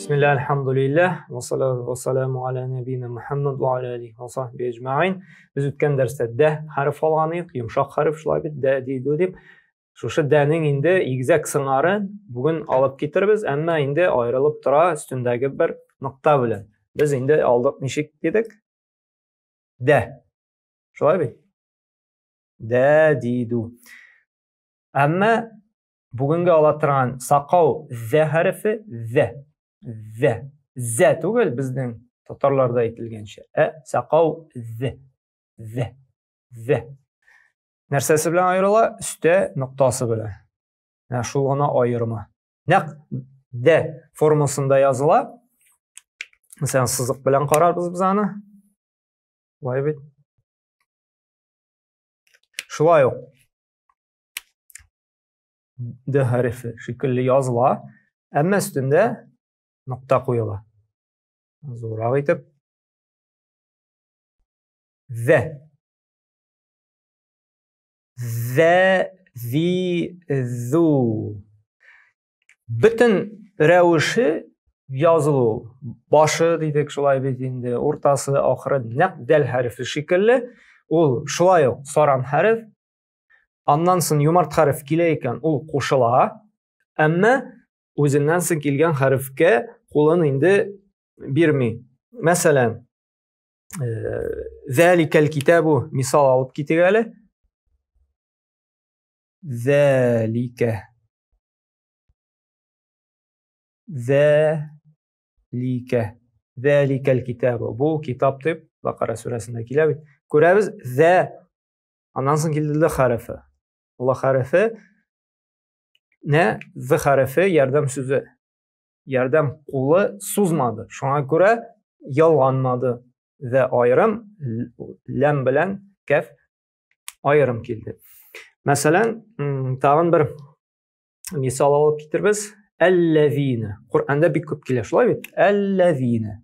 Bismillah, elhamdülillah, ve salatu ve selamu ala nebine Muhammed ve ala alihi ve sahbihi ecma'in. Biz ötken derste de harf alganıyıq, yumşaq harf şulay bit, de deydi dep. Şuşa däniň indi igzek sыңary bugün alıp getirbiz, ämma indi ayrılıp tura üstündägi bir nokta bilen. Biz indi aldık nişik dedik? De. Şulay bit. De deydi. Ämma bugünkü alattıran saqaw z harfi z. Z tugul bizden tatarlarda aytilgençe. Saqaw z. Nersesi bilen ayrıla? Üste noktası bilen. Şul ona ayırma. Naq D formasında yazıla. Mesela sızık bilen qararбыз biz ana. Vay bit. Şulay yok. D harfi şekilli yazıla. Ama üstünde nokta koyula. Zorak etip. Ve. Ze, zi, zu. Bütün rəvişi yazılı. Başı dedik şulay bitinde, ortası, ahırı, naq del harfi şekilli. Ol şulay yok. Soran harf. Ondan soň yumart harf keleyken ol qoşula. Amma özünden soň kelgen harfke qo'lini indi bermey. Masalan, zalikel kitabu misal alıp ketigeli. Zalike. Zalikel kitabu. Bu kitap deb Baqara surasında keladi. Ko'ramiz z. Ondan soň keldi harfi. Allah harfi ne? Z harfi yardam sözü. Yardam kulu suzmadı. Şuna göre yalganmadı. Ve ayrım lem bilen kef ayrım keldi. Mesela tağın bir misal alıp getirbiz. Ellezine. Kur'an'da bir köp kelir. Şulay bit. Ellezine.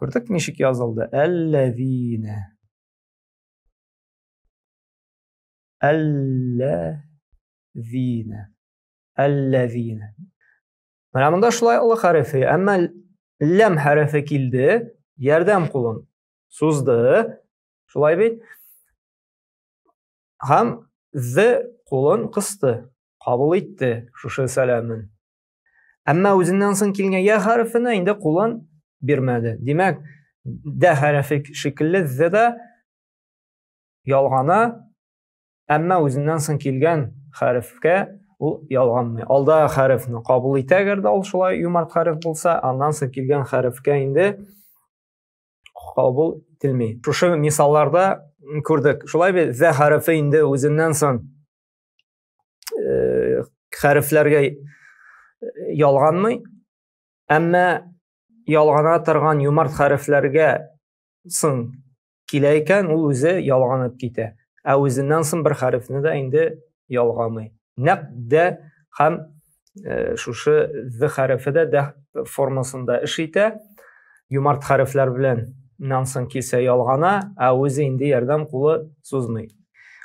Gördük nişik yazıldı. Ellezine. Ellezine. Mana bunda şulay Allah harfi. Amma lam harfi keldi. Yardam kulun suzdu. Şulay bit. Ham z kulun qısdı. Qabul etdi şuşa salamın. Amma özünden soň kelgen ya harfini indi kulun bermedi. Demek D harfi şekilli z'da yalgana. Amma özünden soň kelgen harfke o yalganmay. Alda harfni qabul etdi agarda ol şulay yumart harf bolsa, ondan soň kelgen harfke indi qabul etilmey. Şuşa misallarda gördük. Şulay bir z harfi indi özünden soň harflerge yalganmay. Amma yalgana turgan yumart harflerge soň keleyken ol özü yalganıp kete. Özünden soň bir harfni de indi yalgamay. Naq D ham şuşa z harfi de D formasında iş ete. Yumart harfler bilen nansoň kelse yalgana, özü indi yardam kulu suzmay.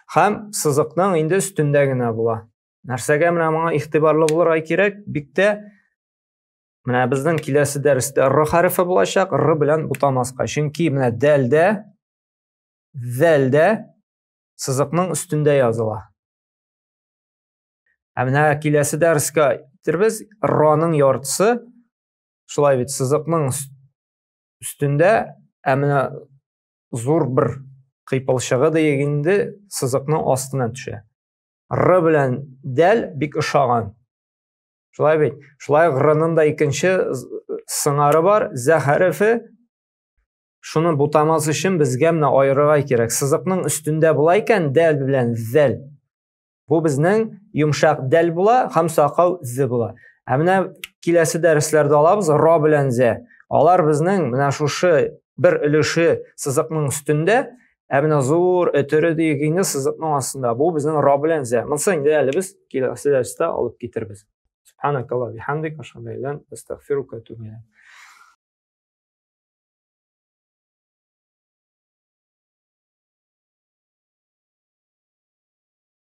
Ham sızıqdan indi üstündägine bula. Närsege mena ihtibarlı bulurga kerek. Bikte mena bizden kelesi derste R harfi bulacak. R bilen butamaska. Çünki mena dalde, zalde sızıqның üstünde yazıla. Mena kelesi derske biz R'ның yartısı şulay bit sızıqның üstünde mena zor bir qıypılşığı degende sızıqның astına düşe. R bilen dal bik ışagan. Şulay bit. Şulay R'ның da ikinci sыңары var. Z harfi. Şunu butaması için bizge mena ayırıga kerek. Sızıqның üstünde bulayken dal bilen zal. Bu bizning yumşaq dal bula, ham saqaw z bula. Mena kelesi derslerde alabız R bilen z. Alar bizning mena şuşu bir ilişi sızıqның üstünde, mena zor ötürü degende sızıqның astında. Bu bizning R bilen z. Mınsa indi ali biz kelesi derste alıp getirbiz. Subhanakallah bihamdik, aşhadu en la ilaha illa ente, estağfiruke ve etûbü ileyk.